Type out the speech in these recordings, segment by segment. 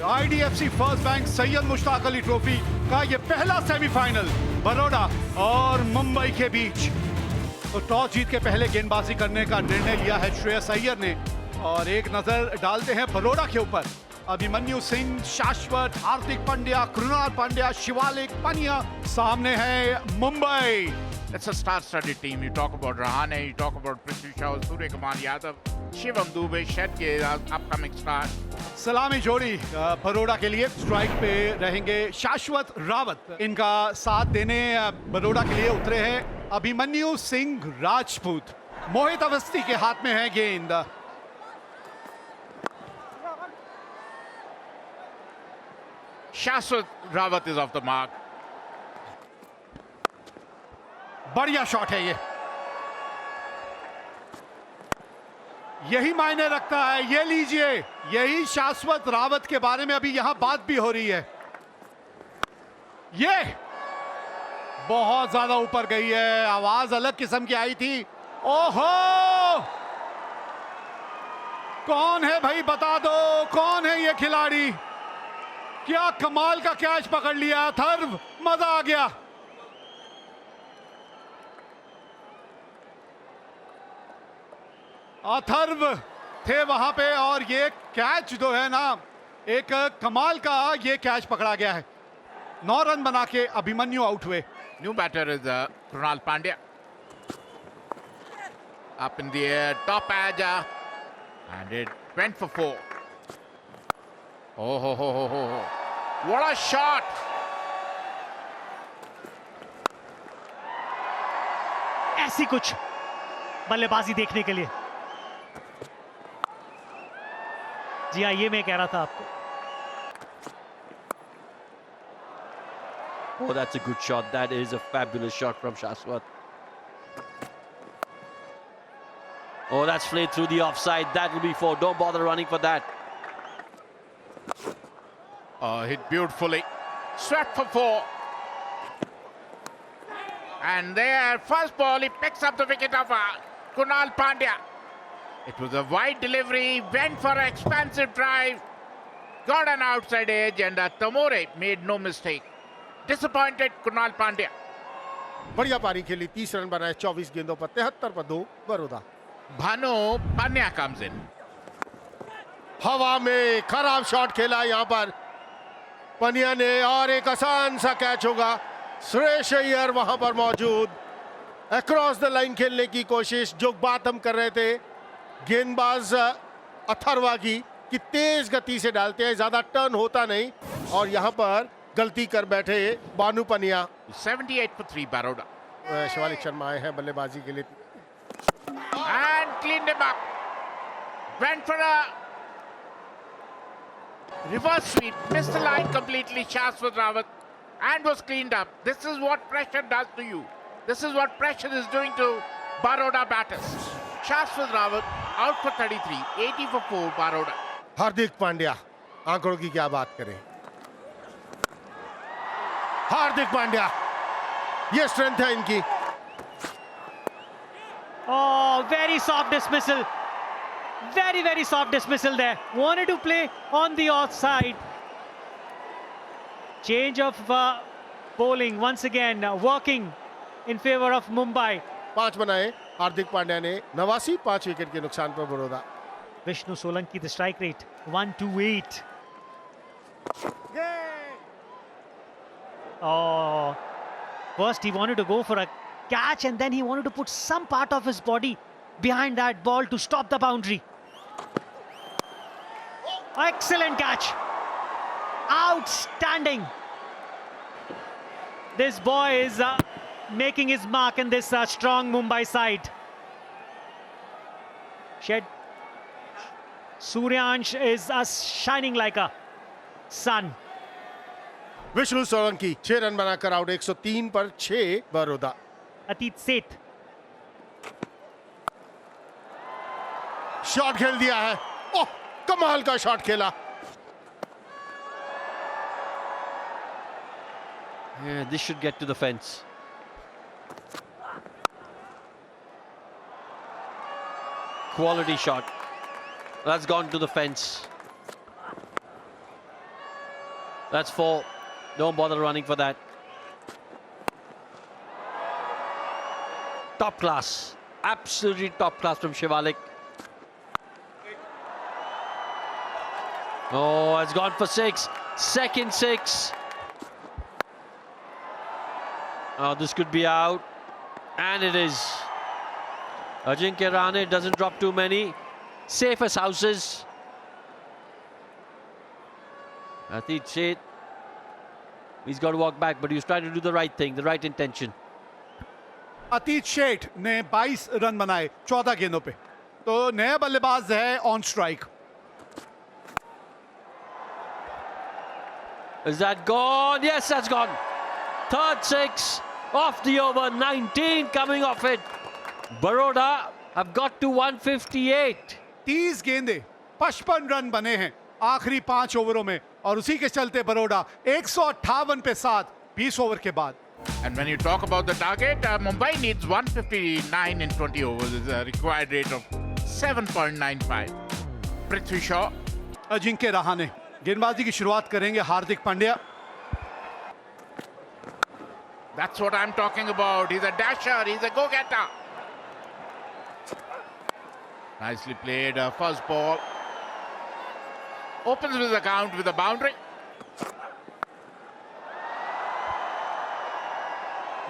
IDFC first bank Syed Mushtaq Ali trophy का ये पहला सेमीफाइनल बड़ौदा और मुंबई के बीच। तो टॉस जीत के पहले गेंदबाजी करने का निर्णय लिया है श्रेयस अय्यर ने और एक नजर डालते हैं बड़ौदा के ऊपर। अभिमन्यु सिंह, शाश्वत, हार्दिक पांड्या, कृणाल पांड्या, शिवालिक, पनिया, सामने है Mumbai. It's a star-studded team. You talk about Rahane, you talk about Prithvi Shaw, Surya Kumar Yadav, Shivam Dubey, Shetty, upcoming star. सलामी जोड़ी बड़ौदा के लिए। स्ट्राइक पे रहेंगे शाश्वत रावत, इनका साथ देने बड़ौदा के लिए उतरे हैं अभिमन्यु सिंह राजपूत। मोहित अवस्थी के हाथ में है गेंद। Shashwat Rawat is off the mark. बढ़िया शॉट है ये, यही मायने रखता है। ये लीजिए, यही शाश्वत रावत के बारे में अभी यहां बात भी हो रही है। ये बहुत ज्यादा ऊपर गई है, आवाज अलग किस्म की आई थी। ओहो, कौन है भाई, बता दो कौन है ये खिलाड़ी। क्या कमाल का कैच पकड़ लिया अथर्व, मजा आ गया। अथर्व थे वहां पे और ये कैच जो है ना, एक कमाल का ये कैच पकड़ा गया है। 9 रन बना के अभिमन्यु आउट हुए। New batter is Krunal Pandya. Up in the air, top edge, and it went for 4. Oh, ho, ho, ho, ho, ho. What a shot! ऐसी कुछ बल्लेबाजी देखने के लिए। जी हाँ, ये मैं कह रहा था आपको। Oh, that's a good shot. That is a fabulous shot from Shashwat. Oh, that's played through the offside. That will be 4. Don't bother running for that. Hit beautifully. Swept for 4. And there, first ball, he picks up the wicket of Krunal Pandya. It was a wide delivery, went for an expansive drive, got an outside edge, and Tamore made no mistake. Disappointed Krunal Pandya. बढ़िया पारी खेली, 30 run बनाए 24 गेंदों पर, 73 पर 2 Baroda. Bhanu Pandya comes in. हवा में खराब शॉट खेला यहाँ पर पनिया ने और एक आसान सा कैच होगा। श्रेयस अय्यर वहां पर मौजूद, अक्रॉस द लाइन खेलने की कोशिश। जो बात हम कर रहे थे गेंदबाज अथर्वा की कि तेज गति से डालते हैं, ज्यादा टर्न होता नहीं, और यहाँ पर गलती कर बैठे बानू पनिया। 78 for 3 Baroda. शिवालिक शर्मा आए हैं बल्लेबाजी के लिए। And cleaned him up. Went for a reverse sweep. Missed the line completely, Shashwat Rawat. And was cleaned up. This is what pressure does to you. This is what pressure is doing to Baroda batters. Shashwat Rawat out for 33. 80 for 4 Baroda. Hardik Pandya, आंकड़ों की क्या बात करें। हार्दिक पांड्या, ये strength है इनकी। Oh, very soft dismissal. Very, very soft dismissal there. Wanted to play on the offside. Change of bowling once again, working in favor of Mumbai. 5 बनाए हार्दिक पांड्या ने, 89, 5 विकेट के नुकसान पर Baroda. Vishnu Solanki, the strike rate 128. Oh, first he wanted to go for a catch and then he wanted to put some part of his body behind that ball to stop the boundary. Excellent catch. Outstanding. This boy is making his mark in this strong Mumbai side. Suryansh is shining like a sun. Vishnu Solanki 6 run बनाकर out, 103 पर 6 Baroda. Atit Seth. Shot खेल दिया है, ओह कमाल का shot खेला। Yeah, this should get to the fence. Quality shot. That's gone to the fence. That's 4. Don't bother running for that. Top class. Absolutely top class from Shivalik. Oh, it's gone for 6. Second 6. Oh, this could be out. And it is. Ajinkya Rahane doesn't drop too many. Safe as houses. Atit Sheth. He's got to walk back, but he was trying to do the right thing, the right intention. अतीत शेठ ने 22 run बनाए 14 गेंदों पे, तो नया बल्लेबाज है on strike. Is that gone? Yes, that's gone. Third 6 off the over. 19 coming off it. Baroda have got to 158. 30 गेंदे 55 रन बने हैं आखिरी 5 ओवरों में, और उसी के चलते बरोडा 158 पे 7 20 ओवर के बाद. And when you talk about the target, Mumbai needs 159 in 20 overs. Is a required rate of 7.95. Prithvi Shaw. Ajinkya Rahane गेंदबाजी की शुरुआत करेंगे. Hardik Pandya. That's what I'm talking about. He's a dasher. He's a go-getter. Nicely played. First ball. Opens with the count with a boundary.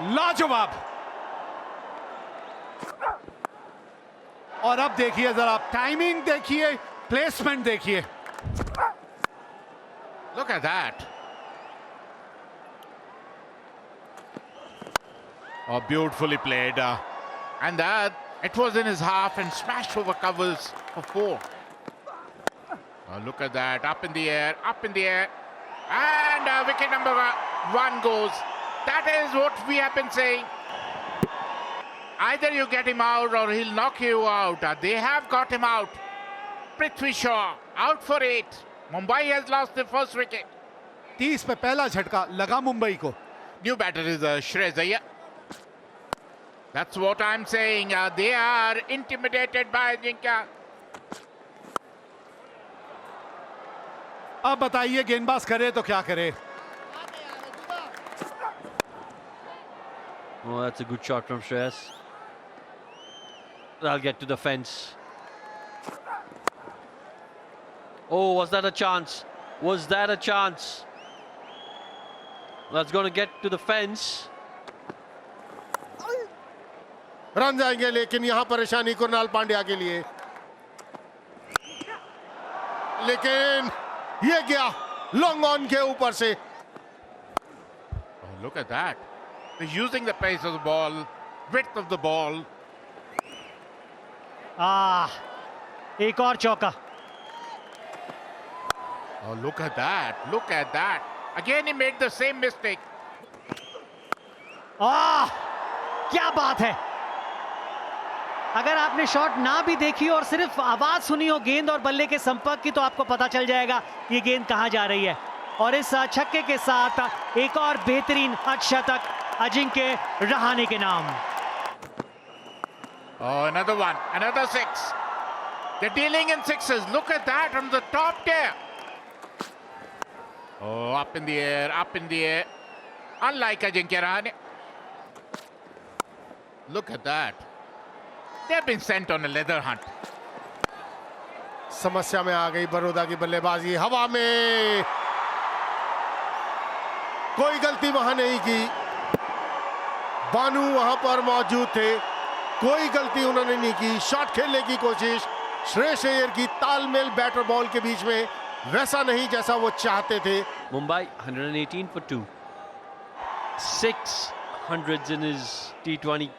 लाजवाब. और अब देखिए जरा, timing देखिए, प्लेसमेंट देखिए. Look at that. Oh, beautifully played. And that, it was in his half and smashed over covers for 4. Oh, look at that. Up in the air, up in the air. And wicket number 1 goes. That is what we have been saying. Either you get him out or he'll knock you out. They have got him out. Prithvi Shaw out for 8. Mumbai has lost the first wicket. 30 पे पहला झटका लगा मुंबई को. New batter is Shreyas Iyer. That's what I'm saying. They are intimidated by Ajinkya. अब बताइए गेंदबाज करे तो क्या करे. Oh, that's a good shot from Shreyas. That'll get to the fence. Oh, was that a chance? Was that a chance? That's going to get to the fence. Run जाएंगे, लेकिन यहां परेशानी कुणाल पांड्या के लिए. लेकिन ये गया लॉन्ग ऑन के ऊपर से. Oh, look at that. They're using the pace of the ball, width of the ball. एक और चौका. Oh, look at that. Look at that. Again, he made the same mistake. क्या बात है. अगर आपने शॉट ना भी देखी और सिर्फ आवाज सुनी हो गेंद और बल्ले के संपर्क की, तो आपको पता चल जाएगा ये गेंद कहां जा रही है. और इस छक्के के साथ एक और बेहतरीन अर्धशतक अजिंक्य रहाणे के नाम. Oh, another one. Another 6. They're dealing in 6s. Look at that on the top there. Oh, up in the air, up in the air. Unlike Ajinkya Rahane. Look at that. They've been sent on a leather hunt. समस्या में आ गई बड़ौदा की बल्लेबाजी. हवा में कोई गलती वहां नहीं की. बानू वहां पर मौजूद थे, कोई गलती उन्होंने नहीं की. शॉट खेलने की कोशिश. श्रेयस अय्यर की तालमेल बैटर बॉल के बीच में वैसा नहीं जैसा वो चाहते थे. Mumbai 118 for 2. 600s in his T20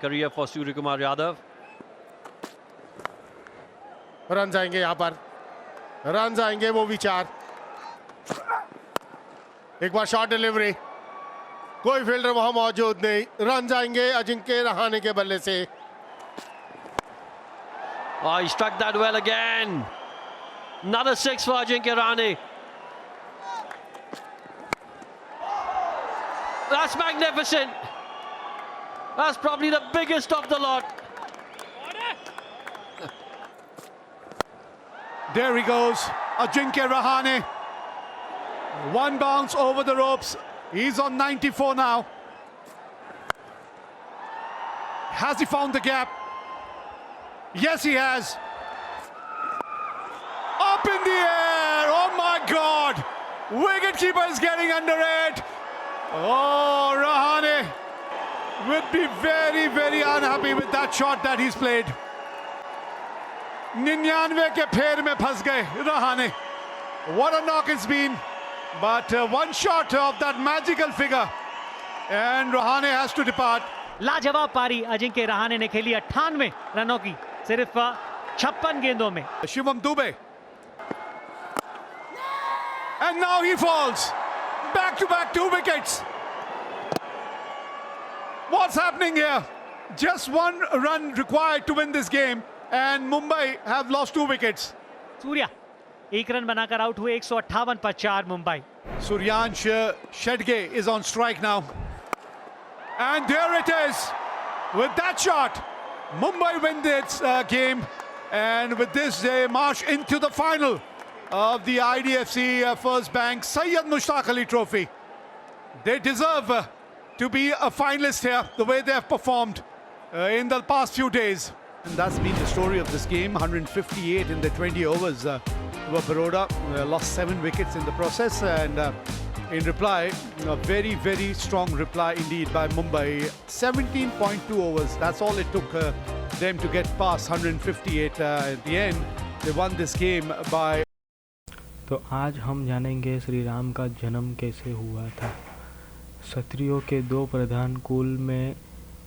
career for Surya Kumar Yadav. Run जाएंगे यहां पर. रन जाएंगे वो विचार. एक बार शॉट डिलीवरी. कोई फील्डर वहां मौजूद नहीं. रन जाएंगे अजिंक्य रहाणे के बल्ले से. Oh, he struck that well again. Another 6 for Ajinkya Rahane. That's magnificent. That's probably the biggest of the lot. There he goes, Ajinkya Rahane. One bounce over the ropes. He's on 94 now. Has he found the gap? Yes, he has. Up in the air. Oh my God. Wicketkeeper is getting under it. Oh, Rahane would be very, very unhappy with that shot that he's played. 99 के फेर में फंस गए Rahane. What a knock it's been. But one shot of that magical figure and Rahane has to depart. लाजवाब पारी अजिंक्य रहाणे ने खेली 98 रनों की सिर्फ 56 गेंदों में। Shivam Dube. And now he falls. Back to back 2 wickets. What's happening here? Just 1 run required to win this game and Mumbai have lost 2 wickets. Surya 1 run बनाकर आउट हुए 158 पर 4 Mumbai. Suryansh Shedge is on strike now. And there it is. With that shot, Mumbai win this game. And with this, they march into the final of the IDFC First Bank Syed Mushtaq Ali Trophy. They deserve to be a finalist here, the way they have performed in the past few days. And that's been the story of this game. 158 in the 20 overs. Baroda lost 7 wickets in the process, and in reply, a very, very strong reply indeed by Mumbai. 17.2 overs, that's all it took them to get past 158 at the end. They won this game by... तो आज हम जानेंगे श्री राम का जन्म कैसे हुआ था। क्षत्रियों के 2 प्रधान कुल में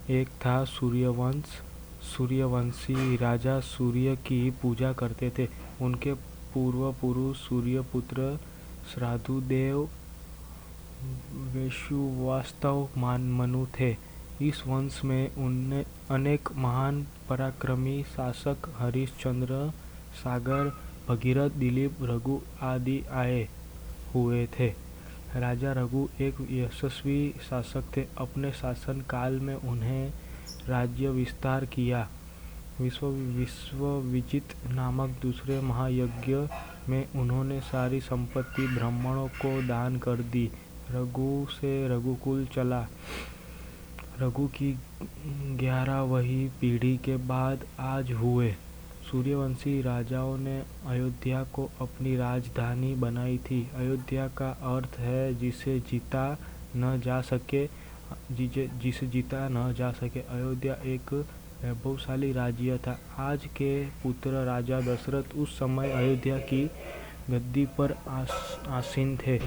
एक था सूर्यवंश। सूर्यवंशी राजा सूर्य की पूजा करते थे। उनके पूर्व पुरुष सूर्यपुत्र श्राद्धुदेव वैश्वास्तव मनु थे। इस वंश में उनने अनेक महान पराक्रमी शासक हरिश्चंद्र, सागर, भगीरथ, दिलीप, रघु आदि आए हुए थे। राजा रघु एक यशस्वी शासक थे। अपने शासन काल में उन्हें राज्य विस्तार किया। विश्वविजित नामक दूसरे महायज्ञ में उन्होंने सारी संपत्ति ब्राह्मणों को दान कर दी। रघु से रघुकुल चला। रघु की 11वीं पीढ़ी के बाद आज हुए। सूर्यवंशी राजाओं ने अयोध्या को अपनी राजधानी बनाई थी। अयोध्या का अर्थ है जिसे जीता न जा सके। अयोध्या एक वैभवशाली राज्य था। आज के पुत्र राजा दशरथ उस समय अयोध्या की गद्दी पर आसीन थे।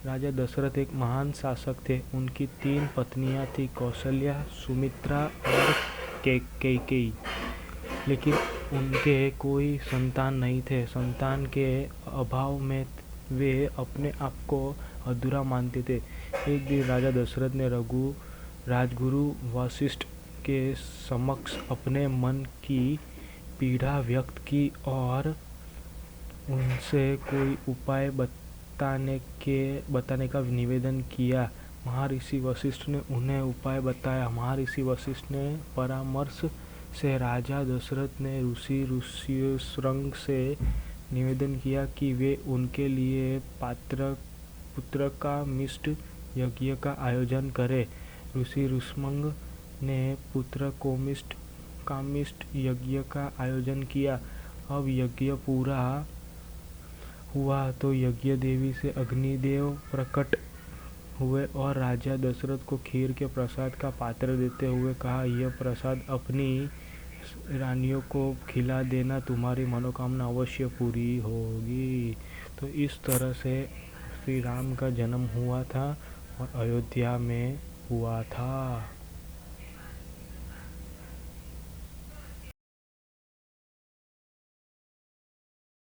राजा दशरथ एक महान शासक थे। उनकी 3 पत्नियां थी, कौशल्या, सुमित्रा और कैकेयी। लेकिन उनके कोई संतान नहीं थे। संतान के अभाव में वे अपने आप को अधूरा मानते थे। एक दिन राजा दशरथ ने राजगुरु वशिष्ठ के समक्ष अपने मन की पीड़ा व्यक्त की और उनसे कोई उपाय बताने का निवेदन किया। महर्षि वशिष्ठ ने उन्हें उपाय बताया। महर्षि वशिष्ठ ने परामर्श से राजा दशरथ ने ऋष्यशृंग से निवेदन किया कि वे उनके लिए पुत्र का मिष्ट यज्ञ का आयोजन करें। ऋषि ऋष्यशृंग ने पुत्र का मिष्ट यज्ञ का आयोजन किया। अब यज्ञ पूरा हुआ तो यज्ञ देवी से अग्निदेव प्रकट हुए और राजा दशरथ को खीर के प्रसाद का पात्र देते हुए कहा, यह प्रसाद अपनी रानियों को खिला देना, तुम्हारी मनोकामना अवश्य पूरी होगी। तो इस तरह से श्री राम का जन्म हुआ था और अयोध्या में हुआ था।